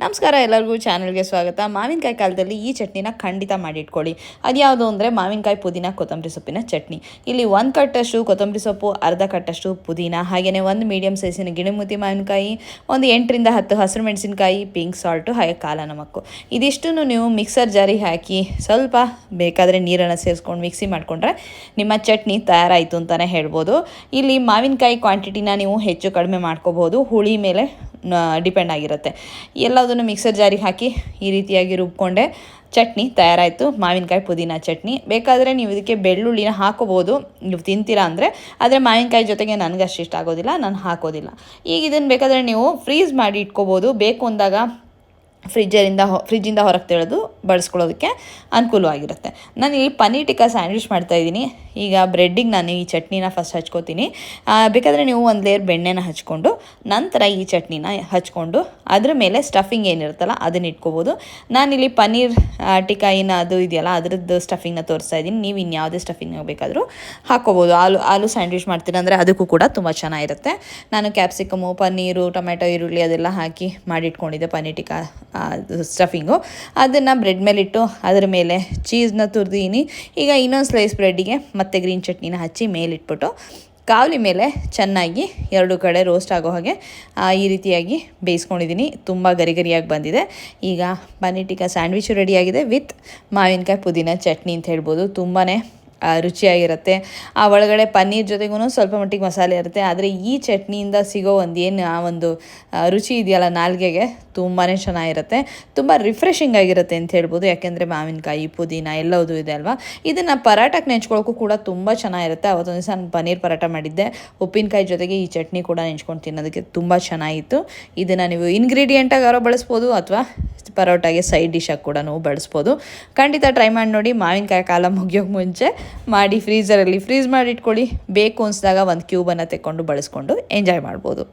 ನಮಸ್ಕಾರ ಎಲ್ಲರಿಗೂ ಚಾನಲ್ಗೆ ಸ್ವಾಗತ. ಮಾವಿನಕಾಯಿ ಕಾಲದಲ್ಲಿ ಈ ಚಟ್ನಿನ ಖಂಡಿತ ಮಾಡಿಟ್ಕೊಳ್ಳಿ. ಅದು ಯಾವುದು ಅಂದರೆ ಮಾವಿನಕಾಯಿ ಪುದೀನ ಕೊತ್ತಂಬರಿ ಸೊಪ್ಪಿನ ಚಟ್ನಿ. ಇಲ್ಲಿ 1 ಕಟ್ಟಷ್ಟು ಕೊತ್ತಂಬರಿ ಸೊಪ್ಪು, ಅರ್ಧ ಕಟ್ಟಷ್ಟು ಪುದೀನ, ಹಾಗೆಯೇ ಒಂದು ಮೀಡಿಯಮ್ ಸೈಜಿನ ಗಿಣಿಮುತಿ ಮಾವಿನಕಾಯಿ, ಒಂದು 8ರಿಂದ 10 ಹಸಿರು ಮೆಣಸಿನಕಾಯಿ, ಪಿಂಕ್ ಸಾಲ್ಟು, ಹಾಗೆ ಕಾಲ ನಮಕ್ಕು. ಇದಿಷ್ಟನ್ನು ನೀವು ಮಿಕ್ಸರ್ ಜಾರಿಗೆ ಹಾಕಿ ಸ್ವಲ್ಪ ಬೇಕಾದರೆ ನೀರನ್ನು ಸೇರಿಸ್ಕೊಂಡು ಮಿಕ್ಸಿ ಮಾಡಿಕೊಂಡ್ರೆ ನಿಮ್ಮ ಚಟ್ನಿ ತಯಾರಾಯಿತು ಅಂತಲೇ ಹೇಳ್ಬೋದು. ಇಲ್ಲಿ ಮಾವಿನಕಾಯಿ ಕ್ವಾಂಟಿಟಿನ ನೀವು ಹೆಚ್ಚು ಕಡಿಮೆ ಮಾಡ್ಕೋಬೋದು, ಹುಳಿ ಮೇಲೆ ಡಿಪೆಂಡ್ ಆಗಿರುತ್ತೆ. ಎಲ್ಲದನ್ನು ಮಿಕ್ಸರ್ ಜಾರಿಗೆ ಹಾಕಿ ಈ ರೀತಿಯಾಗಿ ರುಬ್ಕೊಂಡೆ ಚಟ್ನಿ ತಯಾರಾಯಿತು, ಮಾವಿನಕಾಯಿ ಪುದೀನ ಚಟ್ನಿ. ಬೇಕಾದರೆ ನೀವು ಇದಕ್ಕೆ ಬೆಳ್ಳುಳ್ಳಿನ ಹಾಕೋಬೋದು, ನೀವು ತಿಂತೀರಾ ಅಂದರೆ. ಆದರೆ ಮಾವಿನಕಾಯಿ ಜೊತೆಗೆ ನನಗೆ ಅಷ್ಟು ಇಷ್ಟ ಆಗೋದಿಲ್ಲ, ನಾನು ಹಾಕೋದಿಲ್ಲ. ಈಗ ಇದನ್ನು ಬೇಕಾದರೆ ನೀವು ಫ್ರೀಸ್ ಮಾಡಿ ಇಟ್ಕೋಬೋದು. ಬೇಕು ಅಂದಾಗ ಫ್ರಿಜ್ಜಿಂದ ಹೊರಗೆ ತೆಗೆದು ಬಳಸ್ಕೊಳ್ಳೋದಕ್ಕೆ ಅನುಕೂಲವಾಗಿರುತ್ತೆ. ನಾನು ಇಲ್ಲಿ ಪನ್ನೀರ್ ಟಿಕ್ಕಾ ಸ್ಯಾಂಡ್ವಿಚ್ ಮಾಡ್ತಾಯಿದ್ದೀನಿ. ಈಗ ಬ್ರೆಡ್ಡಿಗೆ ನಾನು ಈ ಚಟ್ನಿನ ಫಸ್ಟ್ ಹಚ್ಕೋತೀನಿ. ಬೇಕಾದರೆ ನೀವು ಒಂದು ಲೇಯರ್ ಬೆಣ್ಣೆನ ಹಚ್ಕೊಂಡು ನಂತರ ಈ ಚಟ್ನಿನ ಹಚ್ಕೊಂಡು ಅದ್ರ ಮೇಲೆ ಸ್ಟಫಿಂಗ್ ಏನಿರುತ್ತಲ್ಲ ಅದನ್ನ ಇಟ್ಕೋಬೋದು. ನಾನಿಲ್ಲಿ ಪನ್ನೀರ್ ಟಿಕ್ಕಾಯಿನ ಅದು ಇದೆಯಲ್ಲ ಅದರದ್ದು ಸ್ಟಫಿಂಗ್ನ ತೋರಿಸ್ತಾ ಇದ್ದೀನಿ. ನೀವು ಇನ್ಯಾವುದೇ ಸ್ಟಫಿಂಗ್ ಬೇಕಾದರೂ ಹಾಕ್ಕೋಬೋದು. ಆಲೂ ಸ್ಯಾಂಡ್ವಿಚ್ ಮಾಡ್ತೀರ ಅಂದರೆ ಅದಕ್ಕೂ ಕೂಡ ತುಂಬ ಚೆನ್ನಾಗಿರುತ್ತೆ. ನಾನು ಕ್ಯಾಪ್ಸಿಕಮು, ಪನ್ನೀರು, ಟೊಮೆಟೊ, ಈರುಳ್ಳಿ ಅದೆಲ್ಲ ಹಾಕಿ ಮಾಡಿಟ್ಕೊಂಡಿದ್ದೆ ಪನ್ನೀರ್ ಟಿಕ್ಕಾ ಸ್ಟಫಿಂಗು. ಅದನ್ನು ಬ್ರೆಡ್ ಮೇಲಿಟ್ಟು ಅದರ ಮೇಲೆ ಚೀಸ್ನ ತುರಿದೀನಿ. ಈಗ ಇನ್ನೊಂದು ಸ್ಲೈಸ್ ಬ್ರೆಡ್ಡಿಗೆ ಮತ್ತೆ ಗ್ರೀನ್ ಚಟ್ನಿನ ಹಚ್ಚಿ ಮೇಲಿಟ್ಬಿಟ್ಟು ಕಾವಲಿ ಮೇಲೆ ಚೆನ್ನಾಗಿ 2 ಕಡೆ ರೋಸ್ಟ್ ಆಗೋ ಹಾಗೆ ಈ ರೀತಿಯಾಗಿ ಬೇಯಿಸ್ಕೊಂಡಿದ್ದೀನಿ. ತುಂಬ ಗರಿಗರಿಯಾಗಿ ಬಂದಿದೆ. ಈಗ ಪನ್ನೀರ್ ಟಿಕ್ಕಾ ಸ್ಯಾಂಡ್ವಿಚು ರೆಡಿಯಾಗಿದೆ ವಿತ್ ಮಾವಿನಕಾಯಿ ಪುದೀನ ಚಟ್ನಿ ಅಂತ ಹೇಳ್ಬೋದು. ತುಂಬಾ ರುಚಿಯಾಗಿರುತ್ತೆ. ಆ ಒಳಗಡೆ ಪನ್ನೀರ್ ಜೊತೆಗೂ ಸ್ವಲ್ಪ ಮಟ್ಟಿಗೆ ಮಸಾಲೆ ಇರುತ್ತೆ. ಆದರೆ ಈ ಚಟ್ನಿಯಿಂದ ಸಿಗೋ ಒಂದು ರುಚಿ ಇದೆಯಲ್ಲ ನಾಲ್ಗೆಗೆ, ತುಂಬಾ ಚೆನ್ನಾಗಿರುತ್ತೆ. ತುಂಬ ರಿಫ್ರೆಶಿಂಗ್ ಆಗಿರುತ್ತೆ ಅಂತ ಹೇಳ್ಬೋದು. ಯಾಕೆಂದರೆ ಮಾವಿನಕಾಯಿ, ಪುದೀನ ಎಲ್ಲವೂ ಇದೆ ಅಲ್ವಾ. ಇದನ್ನು ಪರಾಟಕ್ಕೆ ನೆಂಚ್ಕೊಳ್ಳೋಕ್ಕೂ ಕೂಡ ತುಂಬ ಚೆನ್ನಾಗಿರುತ್ತೆ. ಅವತ್ತೊಂದು ದಿವಸ ನಾನು ಪನ್ನೀರ್ ಪರಾಟ ಮಾಡಿದ್ದೆ. ಉಪ್ಪಿನಕಾಯಿ ಜೊತೆಗೆ ಈ ಚಟ್ನಿ ಕೂಡ ನೆಂಚ್ಕೊಂಡು ತಿನ್ನೋದಕ್ಕೆ ತುಂಬ ಚೆನ್ನಾಗಿತ್ತು. ಇದನ್ನು ನೀವು ಇಂಗ್ರೀಡಿಯೆಂಟಾಗಾರೋ ಬಳಸ್ಬೋದು ಅಥವಾ ಪರೋಟಾಗೆ ಸೈಡ್ ಡಿಶಾಗಿ ಕೂಡ ನಾವು ಬಳಸ್ಬೋದು. ಖಂಡಿತ ಟ್ರೈ ಮಾಡಿ ನೋಡಿ. ಮಾವಿನಕಾಯಿ ಕಾಲ ಮುಗಿಯೋಕ್ಕೆ ಮುಂಚೆ ಮಾಡಿ ಫ್ರೀಸ್ ಮಾಡಿ ಇಟ್ಕೊಳ್ಳಿ. ಬೇಕು ಅನಿಸಿದಾಗ ಒಂದು ಕ್ಯೂಬನ್ನು ತೆಕ್ಕೊಂಡು ಬಳಸ್ಕೊಂಡು ಎಂಜಾಯ್ ಮಾಡ್ಬೋದು.